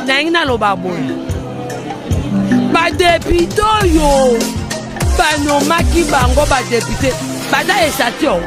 nainga lo baboy ba député yo ba no maki bango ba député ba da esatio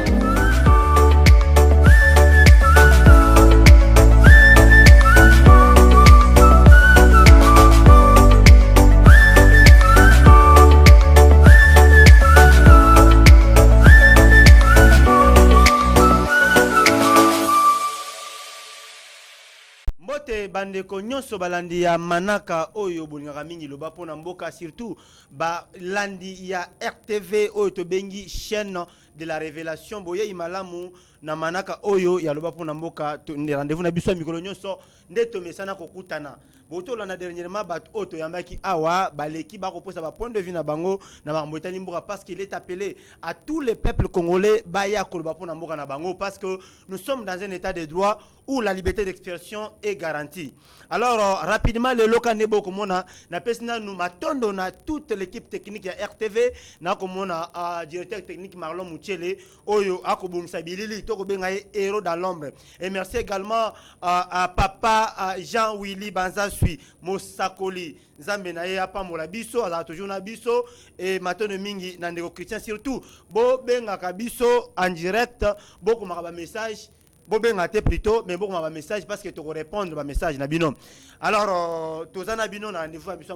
bandeko nyonso balandi ya manaka oyo bolingaka mingi loba pona mboka surtout balandi ya RTV oyo tobengi chaîne de la révélation boye imalamu na manaka oyo ya loba pona mboka rendez-vous na biso mikolo nyonso nde tomesana kokutana boto lana dernièrement bat oto yambaki awa baleki ba reposa ba point de vue na bango na makambo etali mboka parce qu'il est appelé à tous les peuples congolais baya koloba pona mboka na bango parce que nous sommes dans un état de droit où la liberté d'expression est garantie. Alors rapidement le local nebo komona na pesina nous matondo na toute l'équipe technique ya RTV na komona directeur technique Marlon Mouchele oyo akobumisa bilili to kobenga héros dans l'ombre. Et merci également à papa Jean-Willy Banzasui Mosakoli Nzambe na ye apamola biso azala toujours na biso et matondo mingi na ndeko Christian surtout bo benga ka biso en direct boko makaba message Bobé te plutôt, mais beaucoup de message parce que tu vas répondre à message na bino. Alors, tous les bino na rendez-vous à biso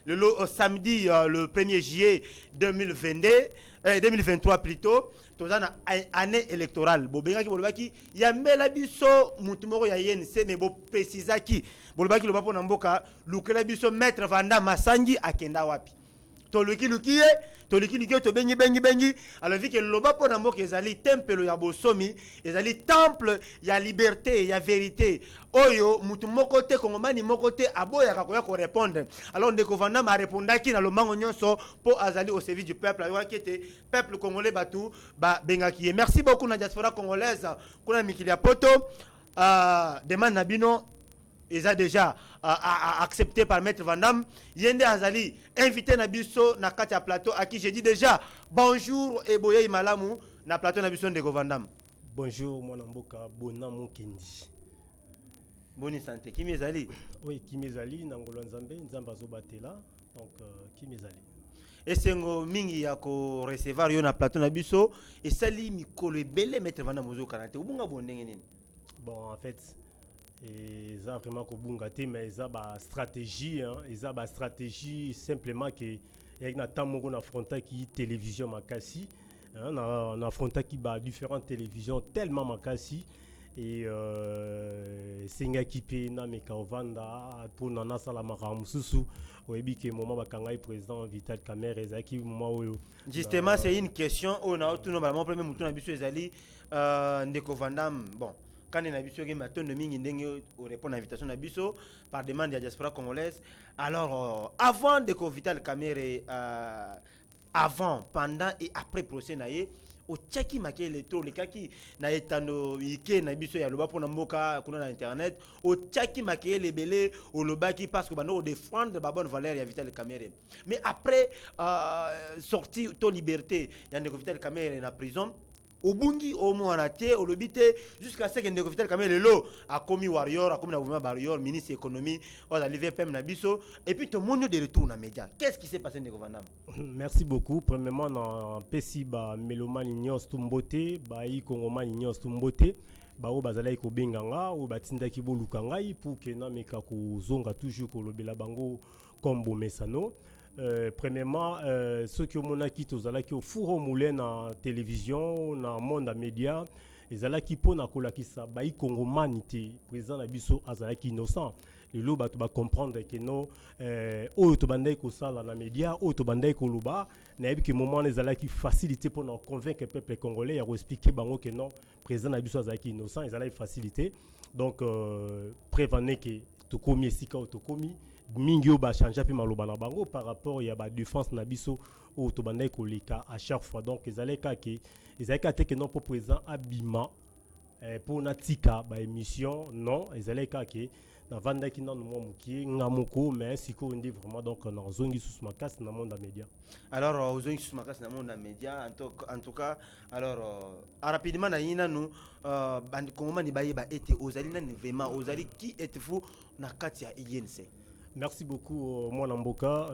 le samedi le 1er juillet 2023 plutôt. Tous les année électorale. Bobé ki ya mela biso mutumoro ya YNC mais bo précisa ki. Bolobaki lo bapo na mboka lukela biso maître Vanda Masangi akenda wapi. Toluki to bengi alors vu que loba po na mboka ezali temple ya bosomi ezali temple ya liberté ya vérité oyo mutu moko te kongomani moko te aboya ka ko répondre alors ndeko Vanda ma répondaki na lomango nyonso po azali au service du peuple ayo akete peuple congolais batu ba bengaki. Merci beaucoup na diaspora congolaise kuna mikili ya poto demande na bino ils déjà accepté par Maître Vandam. Yende Azali, invité Nabiso na katia plateau, à qui j'ai dit déjà bonjour et boye malamu na plateau Nabiso de Vandam. Bonjour mon amboka, bona mon kendi. Bonne santé. Qui m'ezali? Oui, qui m'ezali, Nangolo Nzambe, Nzamba Zobatela. Donc, qui m'ezali? Et c'est un mingi ya ko recevoir yo na plateau Nabiso et sali mikolo ebele Maître Vandam ozo kanate. Ubunga bondenge nini? Bon, en fait, et ça vraiment ko bunga te mais ça ba stratégie hein et ça ba stratégie simplement que avec na temps moko na fronta qui télévision makasi hein na fronta qui ba différentes télévisions tellement makasi et singa kipe na meka ovanda pour na sala makamu susu oyebi ke moment bakanga président Vital Kamerhe ezaki moment justement c'est une question on a tout normalement premier mutu na biso ezali ndeko Vandam bon quand on a vu que maintenant de mingi ndenge répondre à l'invitation na biso par demande de la diaspora congolaise. Alors avant de que Vital Kamerhe avant pendant et après procès naie au tchaki maké électro le kaki na etando ike na biso ya loba pona mboka kuna na internet au tchaki maké les belé au lobaki parce que bano défendre ba bonne valeur ya Vital Kamerhe mais après sortie to liberté ya ndeko Vital Kamerhe na prison Obungi au moanaté au lobité jusqu'à ce que ndeko Vital Kamerhe lelo a commis warrior a commis na mouvement warrior ministre économie on a levé PM na biso et puis tout le monde de retour na média. Qu'est-ce qui s'est passé ndeko Vandam? Merci beaucoup. Premièrement na pesi ba meloman ignos tumbote ba i kongoman ignos tumbote ba o bazala ko benganga o batindaki bolukanga pour que na meka ko zonga toujours ko lobela bango comme bomesano. Premièrement, ceux qui ont quitté au four au moulin na télévision, na monde à médias, ils allaient qui pour na kolakisa baï congomanité présent na biso azalaki innocent. Le loba tu vas comprendre que non, au to bandai ko sala na médias, au to bandai ko loba, na ebi que moment les allaient qui facilité pour nous convaincre le peuple congolais à expliquer bango que non, présent na biso azalaki innocent, ils allaient faciliter. Donc prévenez que to komi esika to komi Mingyo ba changer puis maloba na bango par rapport ya ba défense na biso au to bandai koleka à chaque fois donc ils allaient que non pour présent abima pour na tika ba émission non ils allaient que na vanda ki na mo mukie ngamoko mais siko ndi vraiment donc na zongi sous makas na monde média. Alors aux sous makas na monde média en tout cas alors rapidement na yina nous band kongoma ni bayeba été ozali na vraiment ozali qui êtes-vous na kati ya INC? Merci beaucoup, moi Namboka.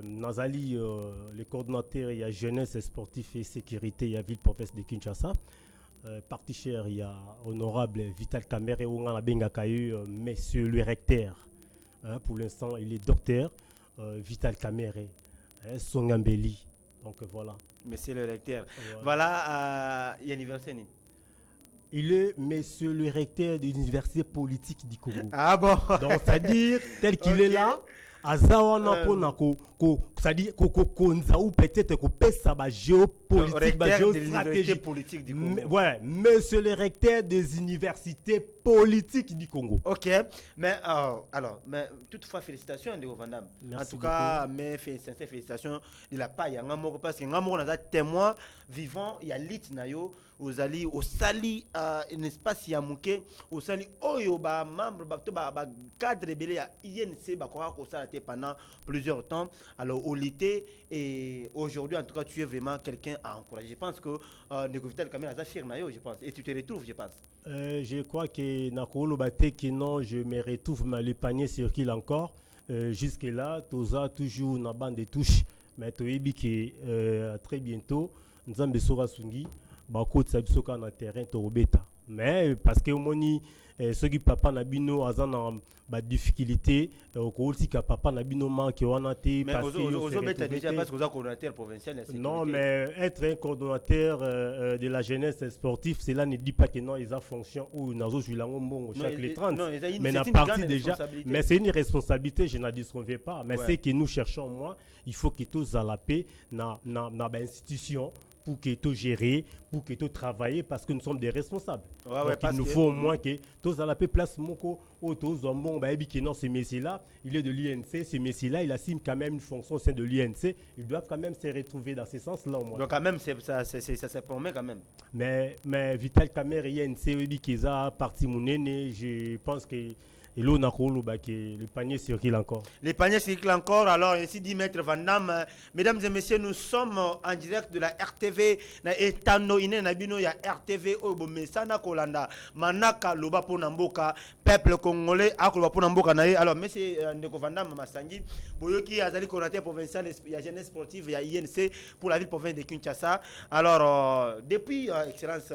Nazali, le coordonnateur, il y a jeunesse, sportif et sécurité, il y a ville-province de Kinshasa. Parti cher, il y a honorable Vital Kamere, on a bien monsieur le recteur. Pour l'instant, il est docteur Vital Kamere, Songambeli. Donc voilà. Monsieur le recteur. Voilà, il y a l'anniversaire. Il est monsieur le recteur de l'université politique du Congo. Ah bon? Donc, c'est-à-dire, tel qu'il est là, Azawana Ponako, c'est-à-dire ou peut-être que pesa ba géopolitique, ba géostratégie politique du Congo. Ouais, monsieur le recteur des universités politiques du Congo. Ok, mais alors, mais toutefois félicitations de Van Damme. En tout cas, mes félicitations de la paille Ngamoko parce que Ngamoko a témoin vivant, il y a lit nayo aux ali au sali un espace yamuke au sali oyo ba membre ba cadre rebelle ya INC ba ko ça pendant plusieurs temps. Alors au lité et aujourd'hui en tout cas tu es vraiment quelqu'un à encourager. Je pense que Negovital Kamera a fier nayo je pense et tu te retrouves je pense. Je crois que Nakolo Bate qui non je me retrouve mais le panier circule encore jusque là toza toujours na bande de touche mais toyebi que très bientôt Nzambe sera sungi ba ko tsabisoka na terrain to obeta mais parce que moni ceux qui papa na bino azana ba difficulté ko aussi ka papa na bino manque wana te parce que déjà parce que vous êtes coordonnateur provincial non mais être un coordonnateur de la jeunesse sportive cela ne dit pas que non ils ont fonction ou nazo julango mbongo chaque les 30 mais na partie déjà mais c'est une responsabilité je n'en disconviens pas mais c'est que nous cherchons moi il faut que tous à la paix na ba institution pour que tu gères, pour que tu travailles, parce que nous sommes des responsables. Donc, il nous faut au moins que tous à la paix place moko ou tous en bon baby qui non ce messie là, il est de l'INC, ce messie là, il assume quand même une fonction au sein de l'INC, ils doivent quand même se retrouver dans ce sens là au moins. Donc quand même ça se promet quand même. Mais Vital Kamere INC oui qui a parti mon aîné, je pense que et là, on a le panier circule encore. Le panier circule encore. Alors, ici dit Maître Van Damme. Mesdames et messieurs, nous sommes en direct de la RTV. Na etano ine na bino ya RTV obo mesana kolanda. Manaka loba pona mboka peuple congolais akoloba pona mboka na. Alors, monsieur Ndeko Van Damme Masangi, boyoki azali coordinateur provincial ya jeunesse sportive ya INC pour la ville province de Kinshasa. Alors, depuis excellence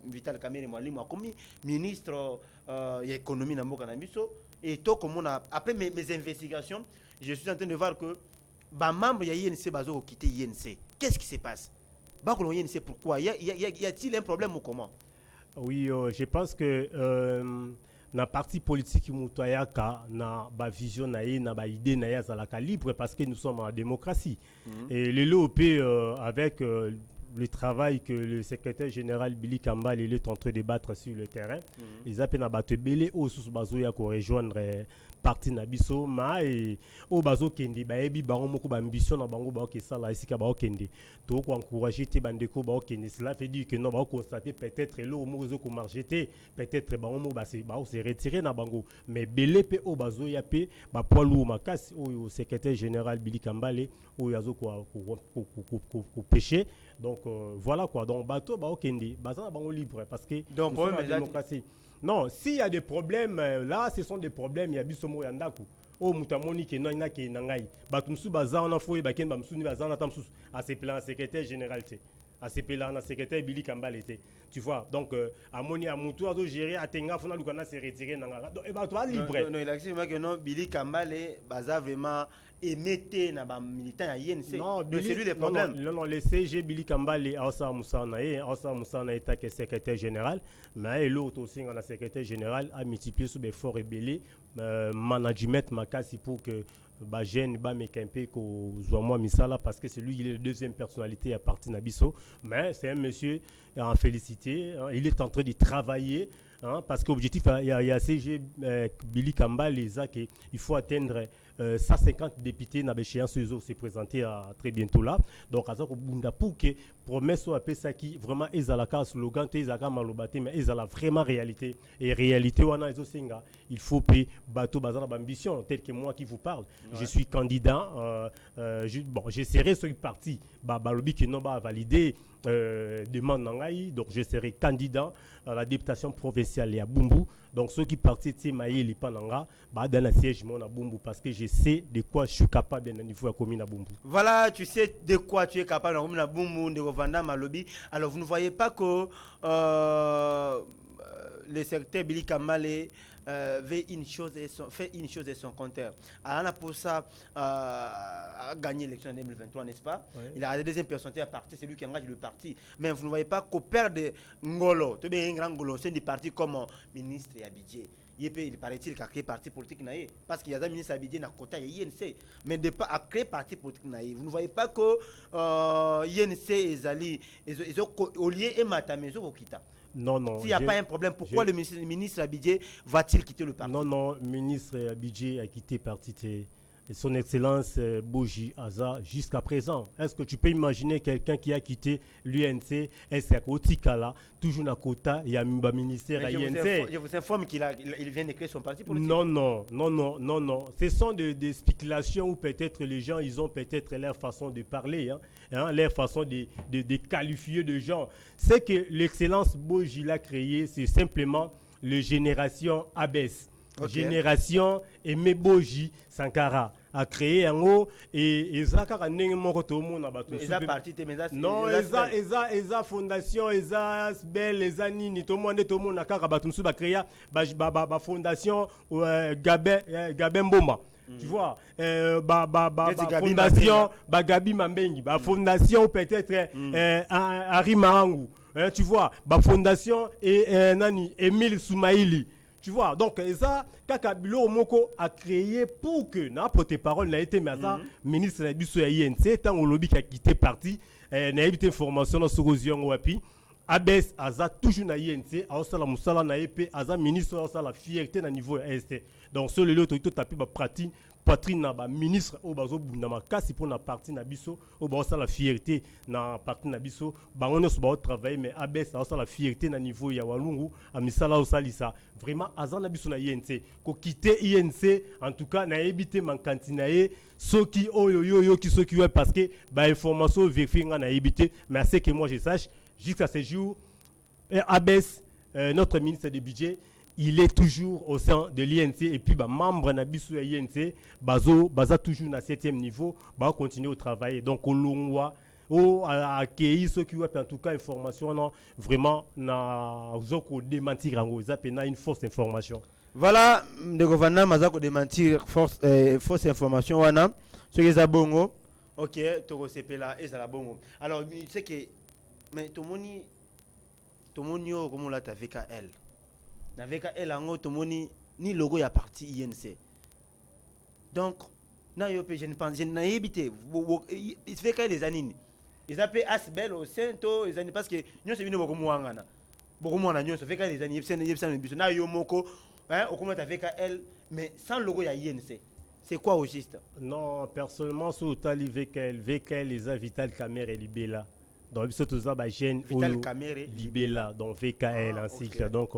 Vital Kamere Mwalimu akomi ministre y a économie dans mboka na biso et tout comme on a après mes investigations je suis en train de voir que ba membre ya INC bazo quitter INC. Qu'est-ce qui se passe? Ba ko INC pourquoi y a-t-il un problème ou comment? Oui, je pense que na parti politique mutoyaka na ba vision na ye na ba idée na ya za la calibre parce que nous sommes en démocratie. Et le LOP avec le travail que le secrétaire général Billy Kambal est en train de battre sur le terrain. Ils appellent à battre belé au sous bazo ya ko rejoindre parti na biso ma et au bazo kende ba ebi ba moko ba ambition na bango ba ke sala isika ba kende to ko encourager te bandeko ba kende cela fait dire que non ba constater peut-être lo mo zo ko marcher peut-être ba mo ba se retirer na bango mais belé pe au bazo ya pe ba poilu makasi au secrétaire général Billy Kambal au yazo ko pêcher. Donc voilà quoi. Donc bateau ba okende, bazana bango libre parce que donc nous sommes en démocratie. Non, s'il y a des problèmes là, ce sont des problèmes, il y a bisomo yandaku. Oh mutamoni ke nana ke nangai. Batumsu bazana foye baken bamsuni bazana tamsu à ce plan secrétaire général c'est. À ce plan secrétaire Billy Kambal était. Tu vois. Donc amoni amutu azo gérer atenga fona lukana se retirer nanga. Donc et bato libre. Non, il a dit que non Billy Kambal baza vraiment émetté na ba militant à INC. Non, c'est lui le problème. Non, le CG Billy Kambal Asa Moussana est que secrétaire général, mais l'autre aussi on a secrétaire général a multiplié sous des forts rebellés management makasi pour que ba jeune ba mekempe ko zwa misala parce que c'est lui il est la deuxième personnalité à partir Nabiso mais c'est un monsieur en félicité hein, il est en train de travailler hein, parce qu'objectif il y a CG Billy Kambal il faut atteindre 150 députés na béchéance se présenter très bientôt là. Donc à ça pour que promesse soit ça qui vraiment ezalaka slogan te ezalaka malobate mais ezala vraiment réalité et réalité wana ezosenga il faut payer bateau bazana ambition tel que moi qui vous parle. Je suis candidat bon je serai sur parti balobi qui non va valider demande nangai donc je serai candidat à la députation provinciale à Bumbu. Donc ceux qui partent maïe les pananga dans la siège mon à Bumbu parce que je sais de quoi je suis capable dans niveau à commune à Bumbu. Voilà, tu sais de quoi tu es capable dans la Bumbu de Rwanda Malobi. Alors vous ne voyez pas que le secteur Billy Kamale fait une chose et son contraire. Alors pour ça a gagné l'élection en 2023, n'est-ce pas? Oui. Il a la deuxième personnalité à partir, c'est lui qui engage le parti. Mais vous ne voyez pas qu'au père de Ngolo, tu es un grand Ngolo, c'est des partis comme ministre et Abidjan. Il paraît-il qu'il a créé parti politique naïe parce qu'il y a des ministres Abidjan à côté de INC, mais de pas à créer parti politique naïe. Vous ne voyez pas que INC et Zali, au lieu et Matamé, au Kita. Non, non. S'il n'y a pas un problème, pourquoi le ministre Abidjan va-t-il quitter le parti? Non, non, le ministre Abidjan a quitté le parti. Son Excellence Boji Aza jusqu'à présent. Est-ce que tu peux imaginer quelqu'un qui a quitté l'UNC et c'est à Kotikala, toujours à Kota, il y a un ministère à l'UNC? Je vous informe qu'il vient de créer son parti politique. Non, non, non, non, non, non. Ce sont des spéculations où peut-être les gens, ils ont peut-être leur façon de parler, leur façon de qualifier de gens. Ce que l'Excellence Boji l'a créé, c'est simplement le Génération Abès. Okay. Génération Emeboji Sankara a créé un haut et ça a parti non eza fondation eza belle eza nini tout le monde a kaka su ba créé ba fondation Gabin Mboma. Tu vois, fondation Gabi Mambengi, fondation peut-être Harry Marangu, tu vois, fondation Nani Emile Soumaïli. Tu vois, donc ça, Kaka Bilo Moko a créé pour que, n'a pas tes paroles, n'a été ministre de l'INC, tant au lobby qui a quitté parti, n'a évité formation dans ce Rosion Wapi. Abès, Aza, toujours na INC, Aosala Moussala, na EP, Aza, ministre, Aosala, la fierté na niveau ST. Donc, ce le lot, tout tapé, Patrine na ba ministre au bazo na makasi pour na parti na biso au bazo la fierté na parti na biso ba on se ba travailler mais abes ça la fierté na niveau ya walungu amisala au salisa vraiment azana biso na INC ko quitter INC en tout cas na éviter man cantinaé soki oyo qui soki ouais parce que ba information vérifier na éviter mais à ce que moi je sache jusqu'à ce jour abes notre ministre du budget il est toujours au sein de l'INC et puis membre na biso ya INC baza toujours na 7e niveau ba continuer au travail donc au longwa au accueillir ceux qui ont en tout cas information non vraiment na zoko démentir en za pena une fausse information. Voilà de gouvernement mazako démentir fausse information wana ce que za bongo OK to sepela et ça la bongo. Alors tu sais que mais tout moni comme la ta VKL avec elle en automoni ni logo ya parti INC donc na yo je ne pense je n'ai habité il fait que les années ils appellent Asbel au Saint-O les années parce que nous c'est venu beaucoup moins nous ça fait que les années c'est na yo moko hein au comment avec elle mais sans logo ya INC c'est quoi au juste? Non personnellement sur tali VKL les a Vital Camère et Libella donc biso toza ba jeune Vital Camère Libella donc VKL ainsi que donc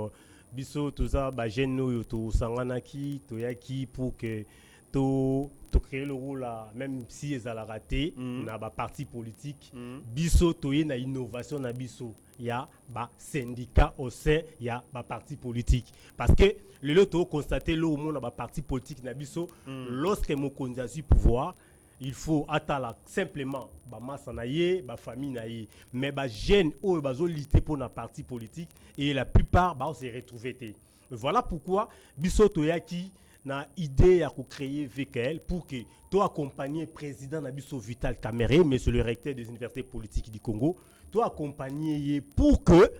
biso toza ba jeune oyo to sanganaki to yaki pour que to créer le rôle même si ils a raté na ba parti politique biso to y na innovation na biso ya ba syndicat au sein ya ba parti politique parce que le lot to constater le monde na ba parti politique na biso lorsque mo konzi pouvoir il faut attendre simplement ba masse naie ba famille naie mais ba jeune ou bazo lutter pour na parti politique et la plupart ba se retrouver té voilà pourquoi biso toyaki na idée à créer VKL pour que to accompagner président na biso Vital Caméré monsieur le recteur des universités politiques du Congo to accompagner pour que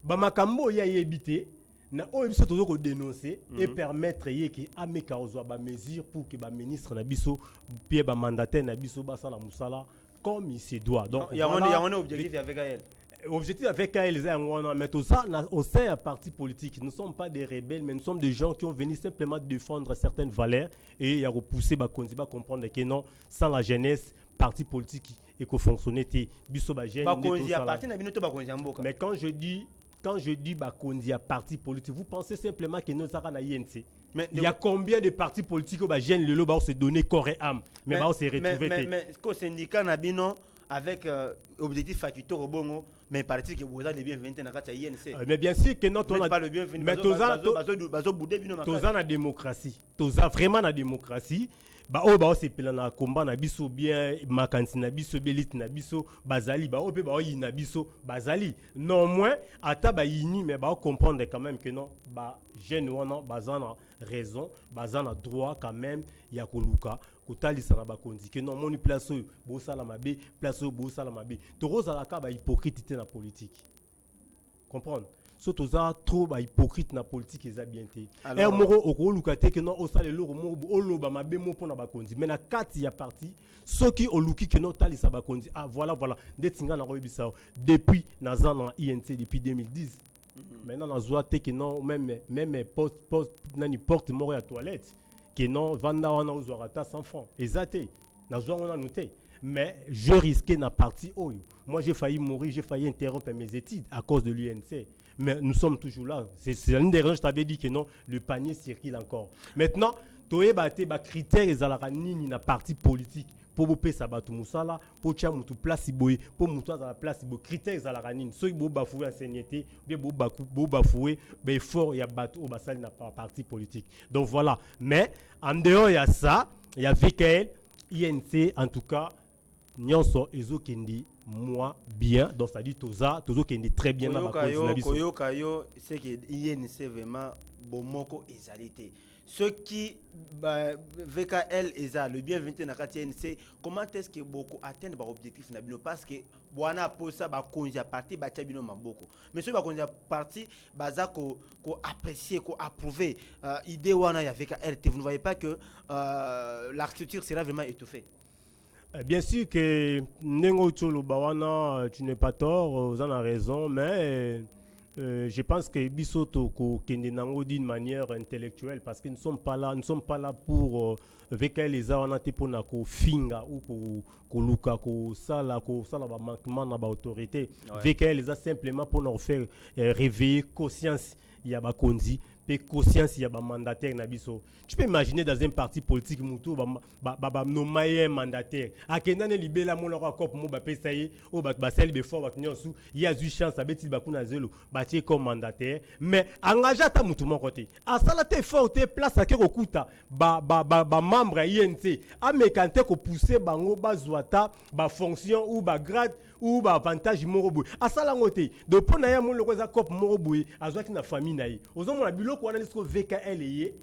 ba makambo ya yebité na biso toujours dénoncer et permettre que ameka ozwa ba mesure pour que ba ministre na biso puis ba mandataire na biso ba sala musala comme il se doit donc il y a un objectif avec elle Objectif avec les mais tout ça, au sein d'un parti politique, nous ne sommes pas des rebelles, mais nous sommes des gens qui ont venu simplement défendre certaines valeurs et à repousser, comprendre que non, sans la jeunesse, parti politique et qu'on fonctionnait, mais quand je dis Bakondi à parti politique, vous pensez simplement que nous avons INC. Il y a combien de partis politiques qui gênent le lot se donner corps et âme, mais se retrouver. Mais le syndicat Nabino avec objectif faculté au bongo, mais parti que vous avez le bienvenu dans la INC. Mais bien sûr que non, on a pas le bienvenu. Mais tous la démocratie, tous vraiment la démocratie. C'est na combat na biso bien makanti na biso belit na biso bazali na biso bazali non moins ata ba yini mais comprendre quand même que non jeune wana bazana raison bazana droit quand même ya koluka kotalisa na bakondi que non moni place bo sala mabe place bo sala mabe to rozala ka ba hypocrite na politique comprendre surtout ça trop hypocrite na politique eza bien té et moko okoluka te que non osale loro moko oloba mabe mo pona bakondi mais na kati ya parti soki oluki que non talisa bakondi voilà ndetinga na koyebisa depuis nazana INC depuis 2010 maintenant nazwa te que non même poste nani porte moko ya toilette que non vanda wana ozwa ta 100 francs ezate nazwa wana noté. Mais je risquais na partie oyo. Moi, j'ai failli mourir, j'ai failli interrompre mes études à cause de l'UNC. Mais nous sommes toujours là. C'est l'une des raisons, je t'avais dit que non, le panier circule encore. Maintenant, tu as critères et zalarani na parti politique. Pour vous payer sabatu musala, pour tcha mutu place iboye, pour mutu la place iboye. Critères zalarani. Ceux qui vous bafoué ancienneté, vous bafoué, ben fort ya batu au basal na parti politique. Donc voilà. Mais en dehors il y a ça, il y a VKL, INC en tout cas. Nyonso ezokendi moi bien donc ça dit toza kendi très bien na koyo c'est que INC vraiment bomoko ezalité ceux qui VKL eza le bienvenu na kati INC comment est-ce que beaucoup atteindre ba objectif na bino parce que bwana posa ba konja parti ba tabino maboko mais ceux ba konja parti baza ko apprécier ko approuver idée wana ya VKL vous ne voyez pas que l'architecture sera vraiment étouffée. Bien sûr que Nengo Tcholo Bawana, tu n'es pas tort, vous en avez raison, mais je pense que Bisoto Kendenango dit d'une manière intellectuelle parce que nous ne sommes pas là pour VKL les awanate pour na ko finga ou ko luka ko sala ba manquement na ba autorité. VKL les a simplement pour nous faire réveiller conscience ya ba konzi conscience il y a un mandataire nabiso. Tu peux imaginer dans un parti politique muto nommer un mandataire akendane libela mon lora cop mo ba pesaye o ba sel be fort ba sou il y a eu chance abeti ba kuna zelo ba tie comme mandataire mais engagé ta mutu mon côté a sala te fort te place à kerokuta ba membre INC a mekante ko pousser bango ba zwata ba fonction ou ba grade ou ba avantage moroboy a sala ngote de pona ya mon loko za cop moroboy azwaki na famille na yi ozomo na biloko wana lisko VKL ye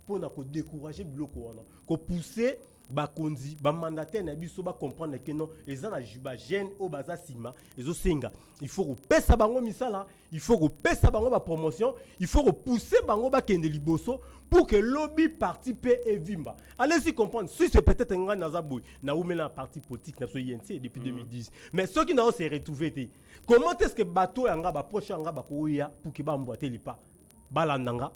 pona ko décourager biloko wana ko pousser ba konzi ba mandataire na biso ba comprendre que non eza na juba jeune o baza sima ezo senga il faut ko pesa bango misala il faut ko pesa bango ba promotion il faut ko pousser bango ba kende liboso pour que lobby parti pe evimba allez-y comprendre si c'est peut-être un grand nazaboy na ou mena parti politique na so INC depuis 2010 mais ceux qui n'ont se retrouvé comment est-ce que bateau yanga ba proche yanga ba ko ya pour que ba mboite lipa balandanga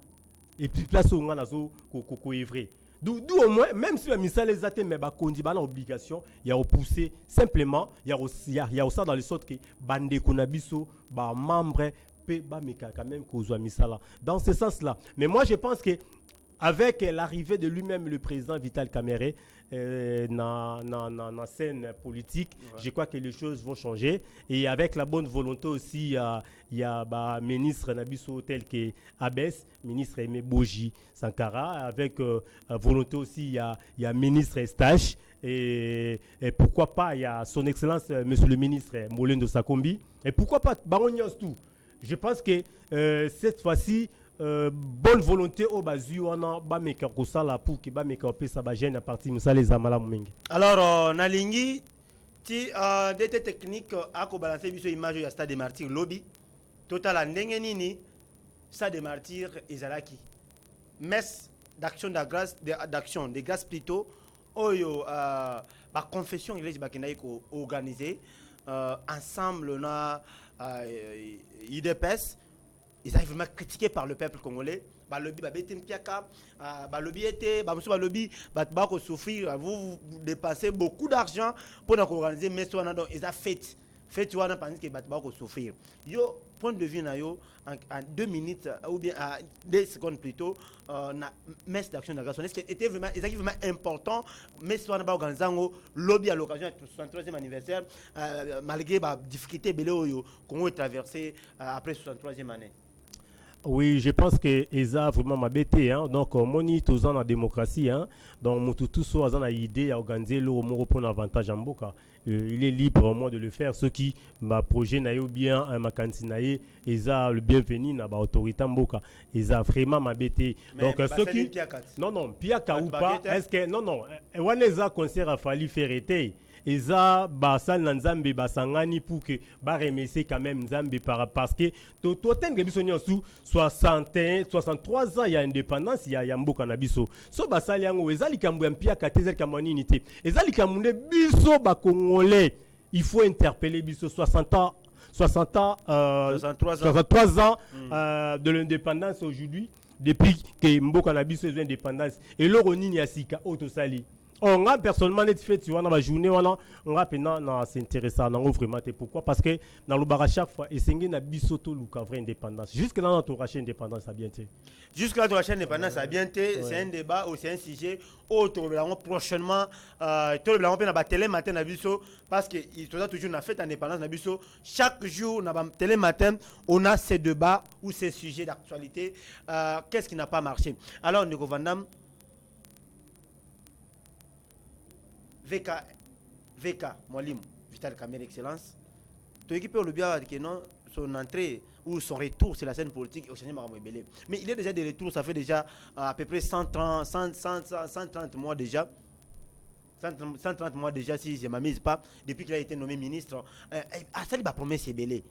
et puis place où on a zo ko evrer d'où au moins même si la misale les athées mais ba kondi ba na obligation il y a repousser simplement il y a aussi dans les sortes que bande konabiso ba membre pe ba meka quand même ko zo misala dans ce sens là mais moi je pense que avec l'arrivée de lui-même le président Vital Kamerhe dans la scène politique, je crois que les choses vont changer. Et avec la bonne volonté aussi, il y a ministre Nabiso tel que Abès, ministre Aimé Boji Sankara. Avec volonté aussi, il y a ministre Estache. Et pourquoi pas, il y a son excellence, monsieur le ministre Molendo Sakombi. Et pourquoi pas, Baron tout. Je pense que cette fois-ci, bonne volonté au bazu wana ba meka ko sala pour que ba meka pesa ba jeune à partir musale zamala mingi. Alors nalingi ti des techniques à ko balancer biso image ya stade des martyrs lobby total ndenge nini stade des martyrs ezalaki messe d'action de grâce plutôt oyo ba confession église ba kenai ko organiser ensemble na IDPS, ils arrivent vraiment critiqués par le peuple congolais. Bah lobby bah bete mpiaka bah lobby était bah monsieur bah lobby bah souffrir vous dépensez beaucoup d'argent pour organiser mais soit donc ils a fait tu vois parce que bah souffrir yo point de vue na yo en 2 minutes ou bien à 2 secondes plutôt na messe d'action d'agression est-ce que était vraiment important mais soit na organiser lobby à l'occasion du 63e anniversaire malgré bah difficulté belé yo Congo est traversé après 63e année. Oui, je pense que Eza vraiment m'a bêté. Hein? Donc, moni tous en la démocratie. Hein? Donc, tout soit en a idée à organiser le mot pour un avantage en Boka. Il est libre au moins de le faire. Ceux qui ma projet n'a eu bien un macancinaïe, Eza le bienvenu n'a pas autorité en Boka. Eza vraiment m'a bêté. Donc, ceux qui non piaka ou pas. Est-ce que non Eza concert a fallu faire été. Eza basal na nzambe basangani pour que ba remercier quand même nzambe parce que to tenge biso nyosu 63 ans il y a indépendance il y a mboka na biso so basali yango eza likambo ya mpia kateza likambo nini te eza likambo ne biso ba congolais il faut interpeller biso 63 ans de l'indépendance aujourd'hui depuis que mboka na biso est indépendance et loro nini asika autosali. On a personnellement fait tu vois dans la journée on a pendant s'intéresser à nous vraiment pourquoi parce que dans le bar à chaque fois et c'est na bisoto luka vraie indépendance jusque dans notre chaîne indépendance ça bien été jusque là notre chaîne indépendance ça bien été c'est un débat ou c'est un sujet autre prochainement tout le monde na télé matin na biso parce que il doit toujours na fête indépendance na biso chaque jour na télé matin on a ces débats ou ces sujets d'actualité qu'est-ce qui n'a pas marché alors Ndeko Vandam VK, Mwalim, Vital Kamerhe Excellence. Tu équipe le bien que non, son entrée ou son retour sur la scène politique au Seigneur Maramouébélé. Mais il est déjà de retour, ça fait déjà à peu près 130 mois déjà. 130 mois déjà, si je ne m'amuse pas, depuis qu'il a été nommé ministre. Ça lui va promettre c'est belé.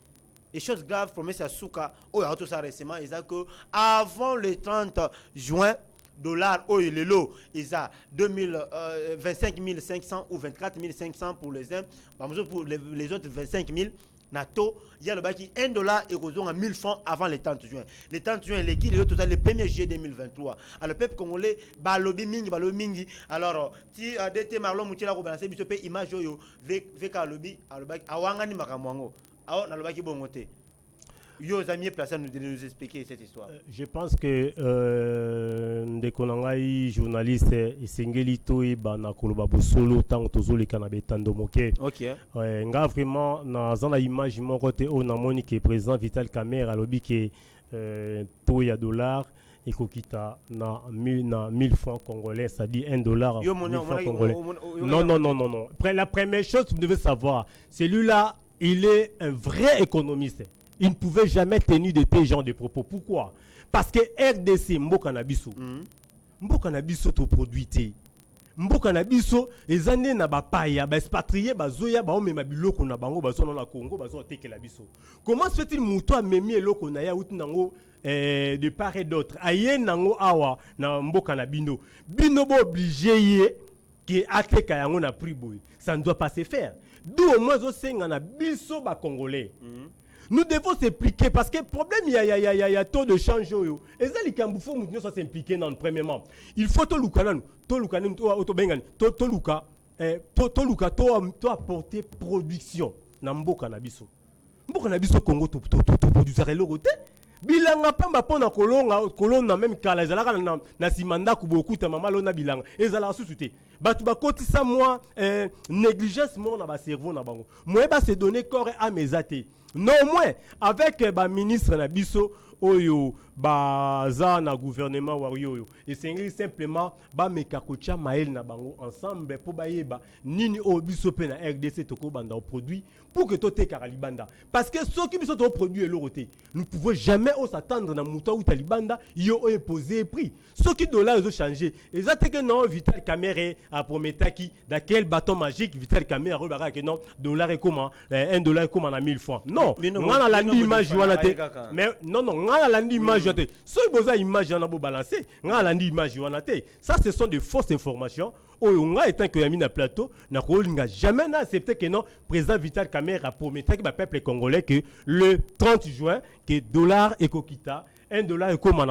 Et chose grave, promesse à Souka, tout ça récemment, ils ont que avant le 30 juin, dollars le lot ils a 25 500 ou 24 500 pour les uns pour les autres 25 000 nato il y a le baki $1 et à 1000 francs avant le 30 juin le 30 juin l'équipe le total le 1er juillet 2023 alors le peuple congolais balobi mingi alors ti DT Marlon Moutila ko balancer biso pe image yo veka lobby alors baki awangani makamwango awo na lobaki bongote. Yo amis placé de nous expliquer cette histoire. Je pense que des konangai journalistes et sengeli toi bana koloba bosolo tant tozo le kanabé tando moke. OK. Nga vraiment na zana image mon côté on a monique président Vital Kamerhe alobi que to ya dollar et kokita na 1000 francs congolais, ça dit $1 1000 francs congolais. Non. La première chose que vous devez savoir, celui-là, il est un vrai économiste. Il ne pouvait jamais tenir de tes gens de propos. Pourquoi? Parce que RDC, Mboka Nabiso, Mboka Nabiso to produit. Mboka Nabiso, les années na ba paya, ba expatrié, ba zoya, ba ome mabiloko na bango, ba zona na Congo, ba zona teke la biso. Comment se fait-il mouto a memi eloko na ya outi nango de part et d'autre? Aye nango awa na Mboka Nabino. Bino bo obligé yé qui acte kayango na prix boy. Ça ne doit pas se faire. D'où au moins au senga na biso ba congolais. Nous devons s'impliquer parce que le problème, il y a taux de change. Et ça, il faut s'impliquer dans le premier moment. Il faut tout apporter production dans Mboka Nabiso. Mboka Nabiso Congo, tu produisais l'oroté. Bilanga pamba pona kolonga même kala ezalaka na simanda ku beaucoup ta mama lona bilanga ezala susute batu ba kotisa moi négligence mon na ba cerveau na bango moi ba se donner corps à mes athées non moins avec ba ministre na biso oyo baza na gouvernement wario et c'est simplement ba mekakocha mael na bango ensemble pour bayeba nini o biso pe na RDC toko banda au produit pour que tote karalibanda parce que ceux qui biso to produit l'oroté nous pouvons jamais s'attendre na muta ou talibanda yo imposer prix ceux qui dollars ont changé exact que non Vital Kamerhe a prometaki dans quel bâton magique Vital Kamerhe rebara que non dollar est comment $1 est comment à 1000 francs non on a la image mais non on a la image jeté. Si vous avez image, on a beau balancer. On a l'image, on a ça, ce sont de fausses informations. On a étant que Yami na plateau, n'a jamais accepté que non, président Vital Kamerhe a promis que le peuple congolais que le 30 juin, que dollar et kokita, $1 est comme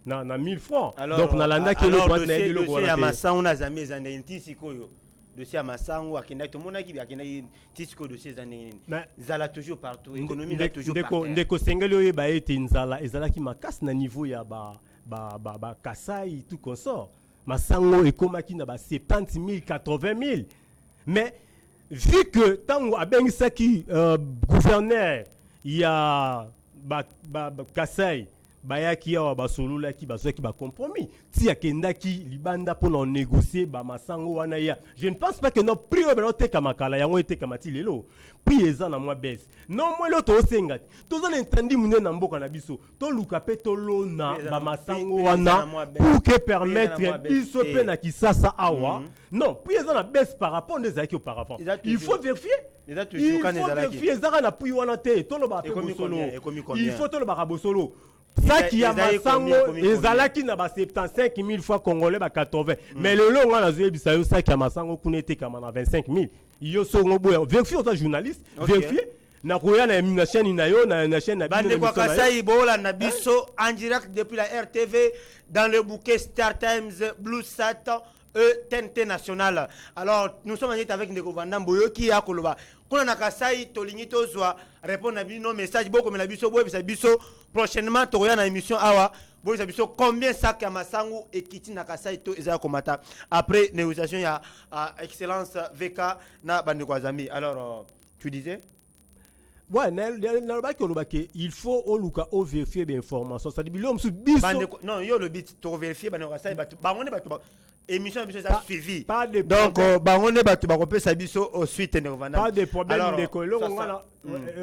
na 1000 francs. Alors, donc, on a l'anda qui est le dossier à Massa, on a jamais un tisiko. Dossier à Massa, on a tout le monde qui a un tisiko dossier zanné. Zala toujours partout. Économie là toujours partout. Ndeko Sengelo ba été nzala, ezala qui ma casse na niveau ya ba Kasai tout consort. Massango et Komaki na ba 70 000, 80 000. Mais vu que tant à Bengisaki gouverneur, il y a Kasai, Bayaki ya Basolula qui ba compromis. Si ya Kendaki libanda pour non négocier ba Massango wana ya. Je ne pense pas que nos prix au te kamakala yango ete kamati lelo. Prix eza na moi baisse. Non moi l'autre osengati. Tous on entendu mune na mboka na biso. To lukape to lona ba Massango wana pour que permettre biso pe na kisasa awa. Non, prix eza na baisse par rapport aux acquis auparavant. Il faut vérifier. Il faut vérifier ezaka na prix wana te. To lo ba pe bosolo. Il faut to lo ba bosolo. Ça qui a Massango, ezalaki na ba 75 000 fois congolais ba 80. Mais le long on a joué bisayo ça qui a Massango kunete kama na 25 000. Yo so ngobo vérifier aux journalistes, vérifier na koya na chaîne na yo na chaîne na bande kwa Kasai bola na biso en direct depuis la RTV dans le bouquet Star Times Blue Sat TNT national. Alors nous sommes en direct avec Ndeko Vandamboyo qui a koloba. Kuna na Kasai tolingi tozwa répondre na bino message boko me na biso boye biso prochainement toya na émission awa boye biso combien sac ya Masango et kiti na Kasai to eza komata après négociation ya excellence VK na bande kwa zami. Alors tu disais ouais, il faut au vérifier des informations. Ça dit non, yo le bit to vérifier bande kwa Kasai émission biso ça suivi. Donc bangone batu ba kopé sa biso au suite ne revana. Pas de problème de ko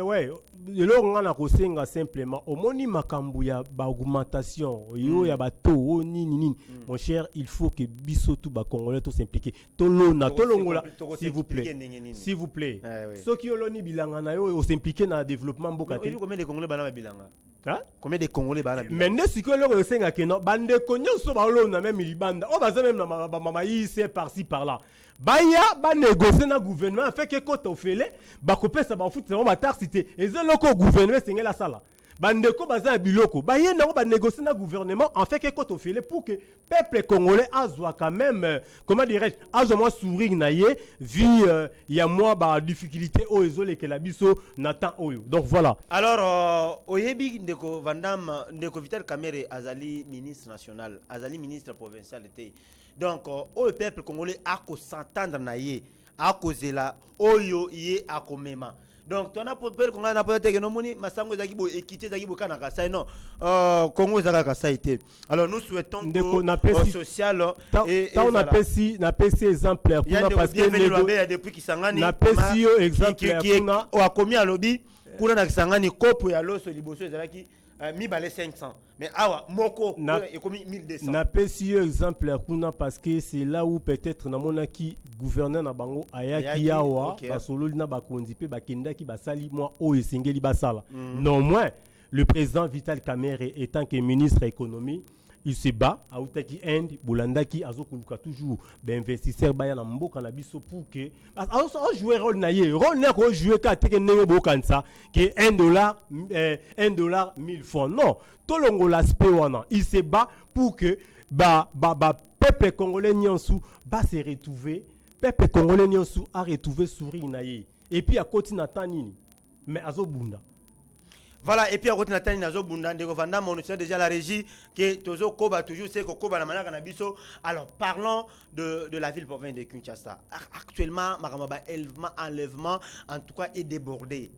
ouais, le ngana ko senga simplement au moni makambu ya ba augmentation yo ya ba to nini mon cher, il faut que biso tout ba congolais tout s'impliquer. Tolona tolongola s'il vous plaît. S'il vous plaît. Ceux qui oloni bilanga na yo s'impliquer dans le développement mboka te. Combien de congolais bana bilanga? Hein? Combien de congolais bana bilanga? Mais si que le senga que non bande konyo so ba olona même libanda. O ba même na mama c'est par-ci par-là. Baya ba négocier na gouvernement fait que quand on fait les ba kopé ça ba foot on ba taxité et ça loko gouvernement c'est la sala. Bandeko baza biloko baye na ba négocier na gouvernement en fait que quand on fait les pour que peuple congolais azwa quand même comment dirais-je azwa moi sourire na ye vu y a moi ba difficulté o ezole que la biso natan oyo. Donc voilà. Alors oyebi ndeko Vandam ndeko Vital Kamerhe azali ministre national azali ministre provincial était. Donc au peuple congolais a ko s'entendre na ye a kozela oyo ye a komema. Donc tu as peuple congolais na peut-être que non moni Masango zaki bo équité zaki bo kana Kasai non Congo zaka Kasai été. Alors nous souhaitons que social et on a PC exemplaire pour parce que depuis Kisangani na PC exemplaire qui a commis à lobby pour na Kisangani kopo ya loso liboso ezalaki mi balé 500 mais awa moko et commis 1200 na PC exemplaire kuna parce que c'est là où peut-être na monaki gouverneur na bango ayaki yawa basolo na bakondi pe bakenda ki basali moi o esengeli basala non moins le président Vital Kamerhe étant que ministre économie il se bat à Outaki End Bolandaki azokuluka toujours ben investisseur baya na mboka na biso pour que on jouer rôle na ye rôle na ko jouer ka teke nenge bokansa que $1 1000 francs non tolongo l'aspect wana il se bat pour que peuple congolais nyonsu ba se retrouver peuple congolais nyonsu a retrouver sourire na ye et puis à côté na tanini mais azobunda. Voilà, et puis à côté Nathalie Nazo Bunda, de Vandam, on sait déjà la régie que Tozo Koba, toujours c'est que Koba Namana Kanabiso. Alors parlons de la ville province de Kinshasa. Actuellement, Maramaba enlèvement, en tout cas, est débordé.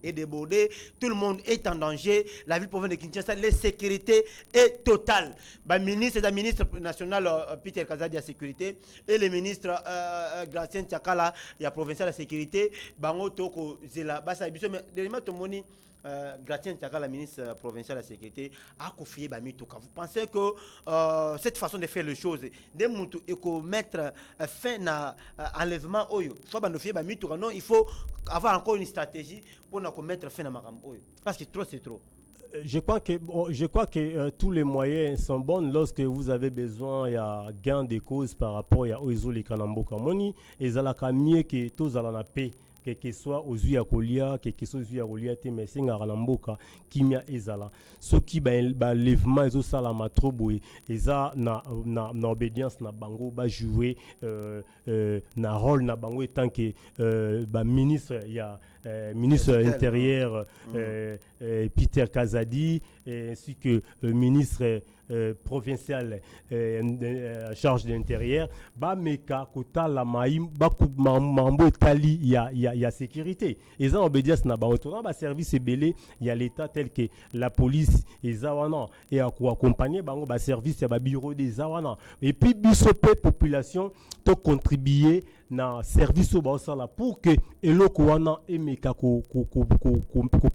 Tout le monde est en danger. La ville province de Kinshasa, la sécurité est totale. Le ministre national Peter Kazadi à sécurité et le ministre Gratien Tchakala, il y a provincial de la sécurité. Bango Toko Zela, Bassa Biso, mais dernièrement, tout le monde. Gratien Tchaka, la ministre provinciale de la sécurité, a confié Bamitoka. Vous pensez que cette façon de faire les choses, de mettre fin à l'enlèvement, non, il faut avoir encore une stratégie pour mettre fin à Maram. Parce que trop, c'est trop. Je crois que tous les moyens sont bons lorsque vous avez besoin il y a gain de cause par rapport à Oizo les Kanamboka Moni et Zalaka mieux que tous à la paix. Quel que soit aux yeux à Kolia, quel que soit aux yeux à Kolia, mais c'est un Ramboka qui m'a ezala. Ce qui ba lèvement et ça la matrobo et ça na obédience na bango ba jouer na rôle na bango tant que ministre il y a ministre intérieur Peter Kazadi ainsi que ministre provincial charge de l'intérieur ba meka kota la maïm ba mambo tali il y a sécurité et ça obédience na ba retourner ba service belé il y a l'état tel que la police et zawana et à quoi accompagner bango ba service ya ba bureau des zawana et puis bisope population to contribuer na service au basala pour que eloko wana emeka ko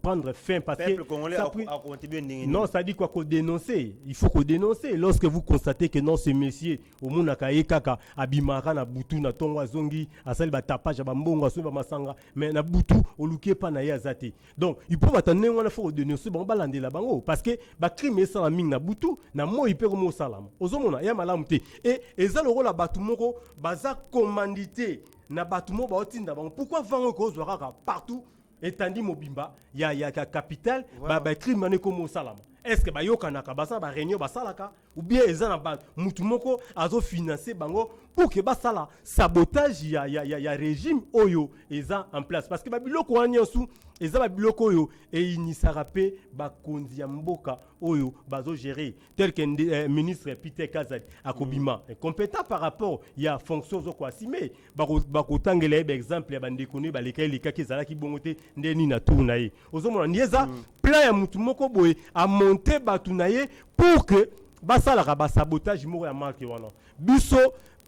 prendre fin parce que congolais a contribué non ça dit quoi qu'on dénoncer il faut qu'on dénoncer lorsque vous constatez que non ce monsieur au monde ka kaka abimara na butu na tongwa zongi asali ba tapage ba mbongo aso ba masanga mais na butu oluke pa na ya zati donc il faut attendre wana faut dénoncer ba balandela bango parce que ba crime ça la ming na butu na mo ipe ko mo salam ozomona ya malamu te et ezalo rola batu moko baza commandité na batumo ba otinda bango pourquoi vango ko zwaka partout etandi mobimba ya capital ba crime ne comme salama est-ce que ba yokana ka basa ba réunion ba salaka ou bien ezana ba mutu moko azo financer bango pour que ba sala sabotage ya régime oyo eza en place parce que ba biloko anyosu eza ba biloko oyo et inisara pe ba konzi ya mboka oyo bazo gérer tel que ministre Peter Kazadi akobima compétent par rapport ya fonction zo ko assumer ba ko tangela exemple ya bande koni ba lekai lekaki zala ki bongote ndeni na tourna ye ozomona nieza plan ya mutu moko boye a monter batunaye pour que basala ba sabotage moko ya marque wana biso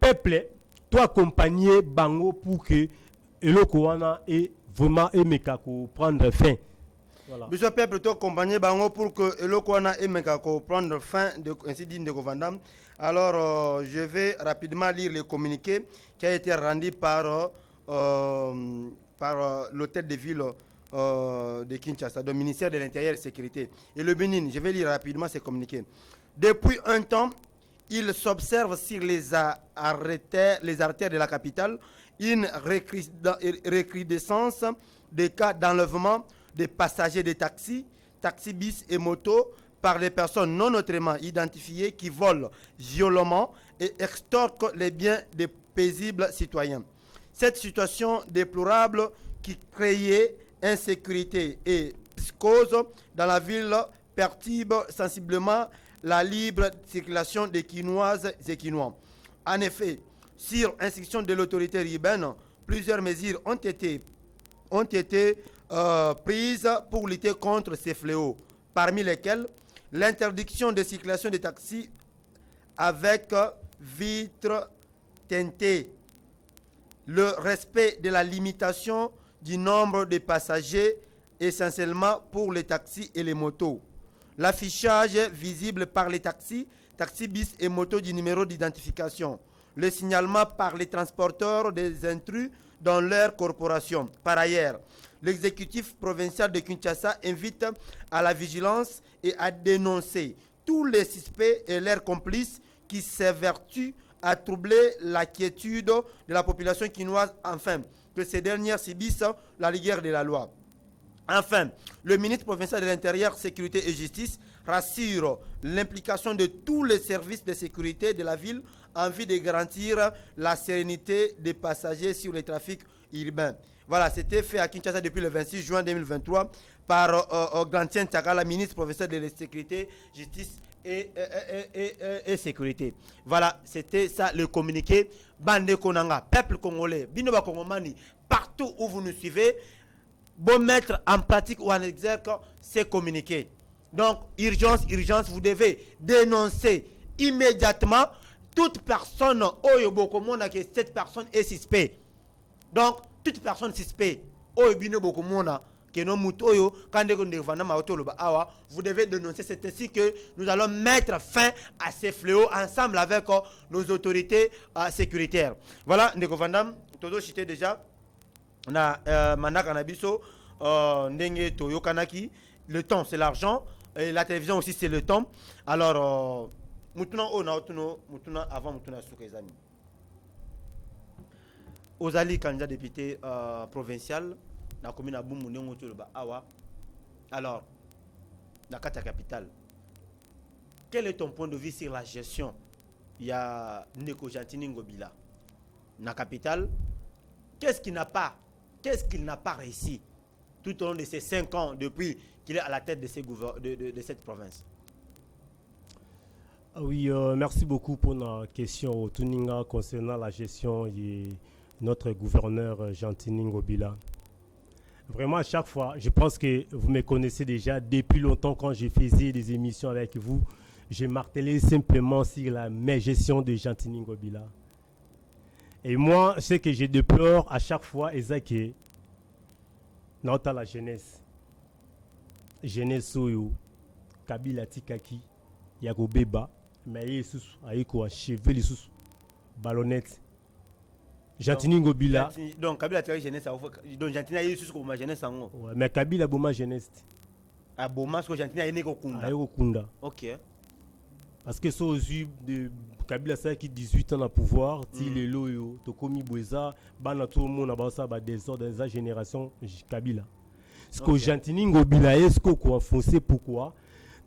peuple toi accompagner bango pour que eloko wana et vraiment emeka ko prendre fin. Voilà. Biso peuple toi accompagner bango pour que eloko wana emeka ko prendre fin de ainsi dit de Govandam. Alors je vais rapidement lire le communiqué qui a été rendu par l'hôtel de ville de Kinshasa, du ministère de l'Intérieur et de la Sécurité. Et le Bénin, je vais lire rapidement ces communiqués. Depuis un temps, il s'observe sur les artères de la capitale une recrudescence des cas d'enlèvement des passagers de taxis, taxibus et motos par les personnes non autrement identifiées qui volent violemment et extorquent les biens des paisibles citoyens. Cette situation déplorable qui créait insécurité et psychose dans la ville perturbe sensiblement la libre circulation des Quinoises et Quinois. En effet, sur instruction de l'autorité urbaine, plusieurs mesures ont été prises pour lutter contre ces fléaux, parmi lesquels l'interdiction de circulation des taxis avec vitres teintées, le respect de la limitation du nombre de passagers, essentiellement pour les taxis et les motos, l'affichage visible par les taxis, taxibus et motos du numéro d'identification, le signalement par les transporteurs des intrus dans leur corporation. Par ailleurs, l'exécutif provincial de Kinshasa invite à la vigilance et à dénoncer tous les suspects et leurs complices qui s'évertuent à troubler la quiétude de la population quinoise, afin que ces dernières subissent la rigueur de la loi. Enfin, le ministre provincial de l'Intérieur, Sécurité et Justice rassure l'implication de tous les services de sécurité de la ville en vue de garantir la sérénité des passagers sur le trafic urbain. Voilà, c'était fait à Kinshasa depuis le 26 juin 2023 par Gantien Takala, ministre provincial de la Sécurité, Justice et Sécurité. Voilà, c'était ça le communiqué. Bande Konanga, peuple congolais, Binoba Kongomani, partout où vous nous suivez, bon mettre en pratique ou en exergue ces communiqués. Donc, urgence, vous devez dénoncer immédiatement toute personne, que cette personne est suspecte. Donc, toute personne suspecte, vous devez dénoncer. C'est ainsi que nous allons mettre fin à ces fléaux ensemble avec nos autorités sécuritaires. Voilà, Ndeko Vandam, Todo cité déjà. Na manaka na biso ndenge toyokanaki, le temps c'est l'argent. Et la télévision aussi, c'est le temps. Alors, maintenant, avant Moutuna Soukezami. Ozali, candidat député provincial, dans la commune de Boumouné, Awa. Alors, dans la capitale, quel est ton point de vue sur la gestion? Il y a Neko Jantini Ngobila. Dans la capitale, qu'est-ce qu'il n'a pas réussi tout au long de ces 5 ans depuis qu'il est à la tête de cette province? Oui, merci beaucoup pour la question Tuninga concernant la gestion de notre gouverneur Jantini Ngobila. Vraiment, à chaque fois, je pense que vous me connaissez déjà depuis longtemps quand je faisais des émissions avec vous. Je martelais simplement sur la gestion de Jantini Ngobila. Et moi, ce que je déplore à chaque fois, c'est que dans la jeunesse, Soyo, Kabila Tikaki, Yago Beba, mais il y a un cheveu, ballonnette. Jantini Ngobila. Donc, Kabila Tikaki jeunesse, donc Jantini a eu comme jeunesse. Mais Kabila Boma jeunesse. Ah, Boma, parce que Jantini a eu Kunda. Ok. Parce que c'est aux yeux de Kabila qui 18 ans à pouvoir, il est loyal, Tokomi Boueza, Bana tout le monde a ça désordre dans la génération Kabila. Ce que Jantini Ngobila est-ce qu'on a foncé pourquoi?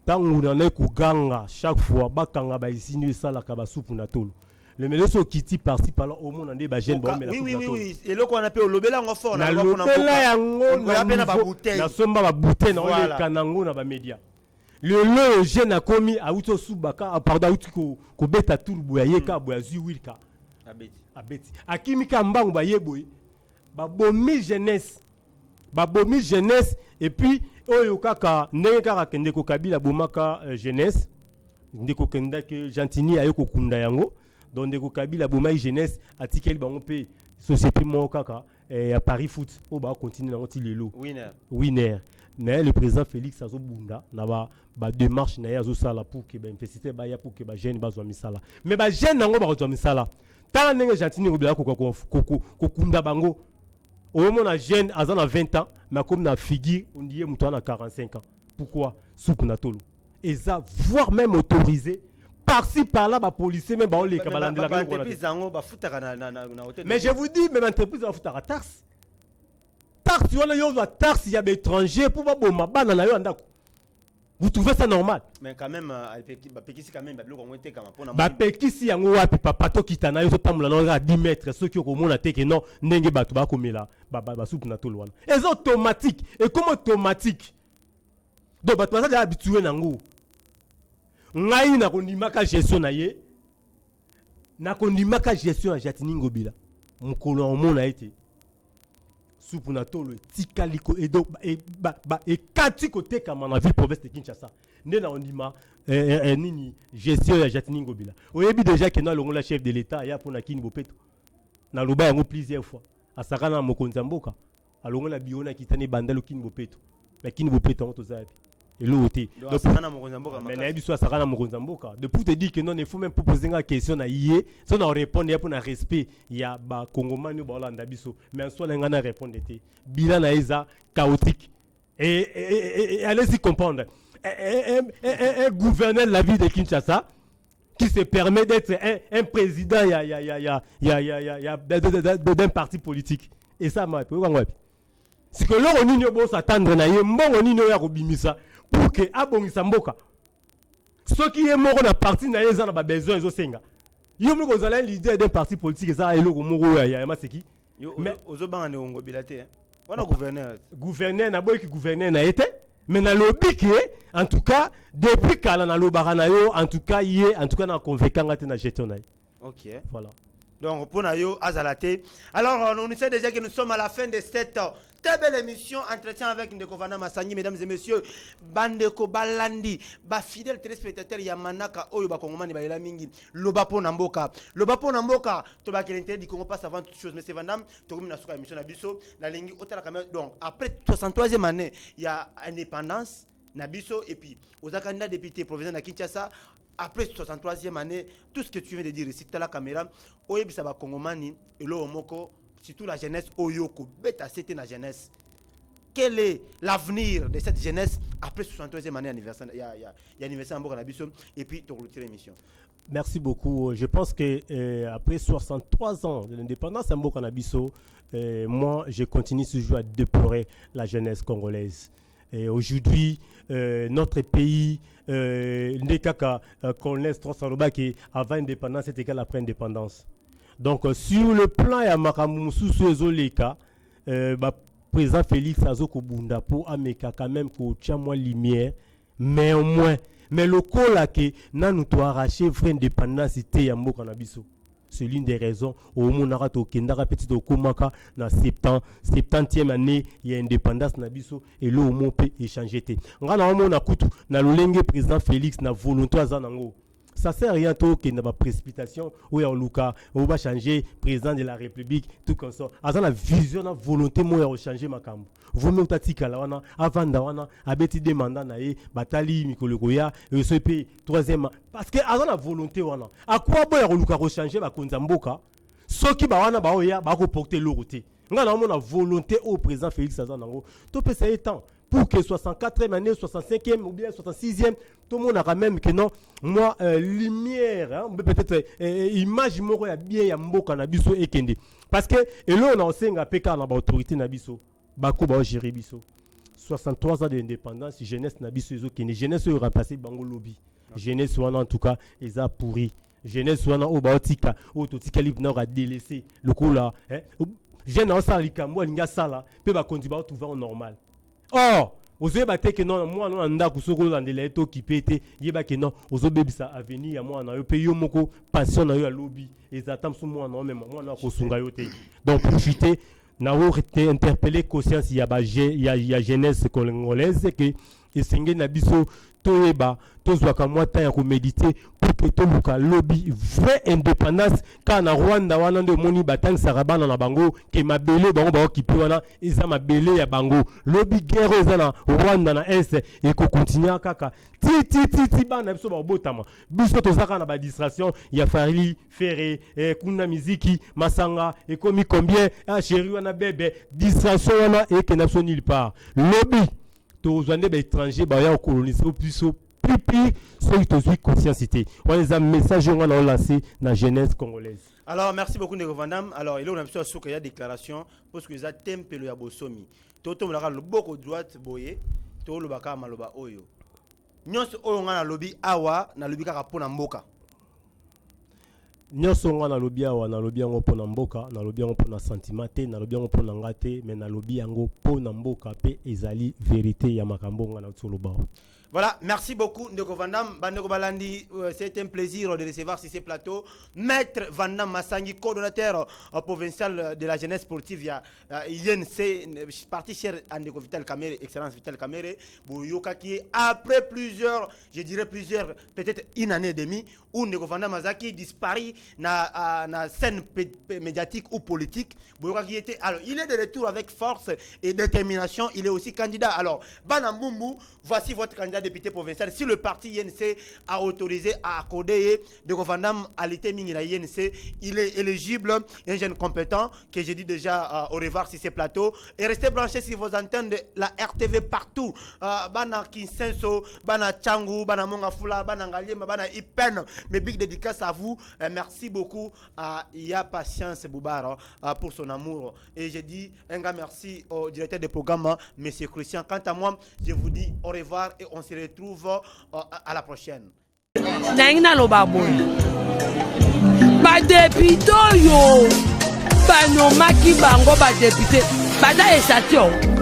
Tant qu'on en est qu'au ganga chaque fois, bakanga ba ici ça la kabasou pour natolo. Le meloso kiti par-ci par-là au monde en des bagènes bon mais oui et là qu'on appelle lobela ngo fort na lobela yango na ba bouteille na somba ba bouteille na ole kanango na ba média. Le jeune a commis à Outo Soubaka, pardon, ko beta tout le boyaye ka boyazu wilka. Abeti. Akimika mbangu ba yeboy. Ba bomi jeunesse et puis oyo kaka ndenge kaka kende ko Kabila bomaka jeunesse. Ndeko kenda que Jantini ayoko kunda yango. Donc ndeko Kabila bomai jeunesse atikeli bango pe société mo kaka à Paris Foot. O ba continuer nango ti lelo. Winner. Mais le président Félix Azobunda n'a pas démarche na yazo sala pour que université ba ya pour que ba jeune ba zo misala. Mais ba jeune nango ba zo misala. Tant ndenge Jantini Ngobila ko kunda bango. Au moment na jeune azana 20 ans, mais comme na figure on dit muto na 45 ans. Pourquoi soupe na tolo? Et ça voire même autorisé par-ci par-là ba policier même ba on les kabalanda la. Mais je vous dis même entreprise va foutre la taxe. Taxe, taxe, il y a des étrangers pour pas bon vous trouvez ça normal? Mais quand même, Pekisi yango wapi papa to kitana yo tamula na 10 mètres ceux qui ont mona te que non ndenge bato ba komela ba soupe na tolo wana. Et automatique et comme automatique. Donc bato ba ça habitué nango. Ngai na kondimaka gestion na ye. Na kondimaka gestion ya Jantini Ngobila. Mukolo omona été. Supuna tolo tikaliko et donc et kati côté comme na ville province de Kinshasa ndena ondima nini gestion ya Jantini Ngobila oyebi déjà que na longola chef de l'état ya pona kini bopeto na loba yango plusieurs fois asakana mokonzi mboka alongola biona kitane bandalo kini bopeto mais kini bopeto on tozapi et l'autre mais na biso asakana mokonzi mboka de pour te dire que non il faut même poser une question na yé so na répondre pour na respect ya ba kongomani ba landa biso mais en soi na ngana répondre te bilan na eza chaotique et allez-y comprendre un gouverneur de la ville de Kinshasa qui se permet d'être un président d'un parti politique et ça m'a c'est que là on n'y a pas s'attendre na yé mbongo on n'y a robimisa pour que abongisa mboka ce qui est mort na parti na yé za na besoin ezo senga yo mo kozala leader d'un parti politique ça eloko moko ya maseki mais ozobanga ne Ngobila te wana gouverneur na boy ki gouverneur na été mais na lobby que en tout cas depuis kala na lobara na yo en tout cas na convaincant na gestion na. OK, voilà. Donc pour Nayo Azalate. Alors on sait déjà que nous sommes à la fin de cette très belle émission entretien avec Ndeko Vana Massani, mesdames et messieurs, Bandeko Balandi, ba fidèle téléspectateur Yamanaka Oyo ba Kongomani ba mingi, Lobapo Namboka to ba l'intérêt du Congo passe avant toute chose mais c'est Vandam to comme na suka émission na biso na lingi otala kamera. Donc après 63e année, il y a indépendance na biso et puis aux candidats députés provinciaux na Kinshasa. Après 63e année, tout ce que tu viens de dire ici, tu as la caméra, Oyebisa ba Kongomani, et l'eau moko, surtout la jeunesse, Oyoko, bêta c'était la jeunesse. Quel est l'avenir de cette jeunesse après 63e année anniversaire, il y a anniversaire en Boka et puis tu retirer l'émission. Merci beaucoup. Je pense que après 63 ans de l'indépendance à Mboka Nabiso, moi, je continue toujours à déplorer la jeunesse congolaise. Et aujourd'hui, notre pays n'est qu'à qu'on laisse qui avant l'indépendance, c'était égal après l'indépendance. Donc, sur le plan, il y a Makamousou Sozoleka, président Félix Azoko Bunda pour Ameka quand même pour moi lumière, mais au moins. Mais le cas là que nous doit arracher vraie indépendance c'était ya mboka na biso. C'est l'une des raisons au monara to kendara petit au komaka na 70e année il y a indépendance na biso et le homo peut échanger té. Ngana mona kutu na lolenge président Félix na volonté azanango. Ça sert à rien tout qu'il n'y a pas précipitation ou en Luka on va changer président de la République tout comme ça. Azan la vision la volonté moi de changer ma cambo. Vous même tatika la wana avant da wana abeti demanda na e batali mikolokoya et ce pays troisième parce que azan la volonté wana. À quoi bon en Luka changer ba konzamboka ceux qui ba wana ba oya ba ko porter l'autorité. Ngana on a volonté au président Félix Azanango. Tout peut ça temps pour que 64e année, 65e ou bien 66e, tout le monde a quand même que non, moi, lumière, hein, peut-être image, moi, il y a bien, il y a mboka na biso et kende. Parce que, et là, on a aussi un PK dans l'autorité na biso, bako ba gérer biso. 63 ans d'indépendance, jeunesse na biso, kende. Jeunesse a remplacé bango lobby. Jeunesse en tout cas, ils a pourri. Jeunesse wana au baotika, au totika libre na délaissé. Le coup là, hein, jeune en sala likambo, linga sala, peut ba conduire tout va au normal. Or, vous avez battu que non, moi, non, anda kusoko dans des lettres qui pété, yeba que non, vous avez ça avenir à moi, na pays moko passion na yo lobby, et attendent sur moi non même moi na kosunga yote. Donc profiter, na wo été interpellé conscience ya jeunesse congolaise que esengé na biso toyeba tozwaka mwa temps ya ko méditer pour que toluka lobby vraie indépendance quand na Rwanda wana ndo moni batang sarabana na bango ke mabele bango ba okipe wana eza mabele ya bango lobby guerre eza na Rwanda na est et ko continuer kaka ti bana biso ba botama biso tozaka na ba distraction ya Fari Ferré kuna miziki masanga et komi combien chéri wana bébé distraction wana et que n'abso nulle part lobby tous les étrangers bah coloniser plus ceux qui ont conscience. On les a message on a lancé dans la jeunesse congolaise. Alors merci beaucoup Ndeko Vandam. Alors il y a une chose qu'il y a déclaration parce que ça tempe le yabosomi. Toto mlaka le boko droite boye, to le baka maloba oyo. Nyos oyo ngana lobby awa na lobby kaka pona mboka. Nyonso nga na lobby awa na lobby yango pona mboka na lobby yango pona sentiment te na lobby yango pona ngate mais na lobby yango pona mboka pe ezali vérité ya makambo nga na tsoloba. Voilà, merci beaucoup Ndeko Vandam. Bandeko Balandi, c'est un plaisir de recevoir sur ces plateaux Maître Vandam Massangi, coordonnateur provincial de la jeunesse sportive. Il y a INC, parti cher à Ndeko Vital Kamere, Excellence Vital Kamere, Boyoka qui est après plusieurs, je dirais plusieurs, peut-être une année et demie, où Ndeko Vandam Masaki disparaît dans la scène médiatique ou politique. Boyoka qui était, alors il est de retour avec force et détermination, il est aussi candidat. Alors, Banambumbu, voici votre candidat député provincial. Si le parti INC a autorisé à accorder de Vandam à l'été mini la INC, il est éligible, un jeune compétent que j'ai dit déjà au revoir sur ces plateaux. Et restez branchés sur vos antennes de la RTV partout. Bana Kinsenso, Bana Tchangou, Bana Mongafula, Bana Ngaliema, Bana Ipen. Mes big dédicaces à vous. Merci beaucoup à Ya Patience Boubara pour son amour. Et j'ai dit un grand merci au directeur des programmes, M. Christian. Quant à moi, je vous dis au revoir et on se retrouve à la prochaine. Naina lo baboy. Ba député yo. Ba no maki bango ba député. Ba da esatio.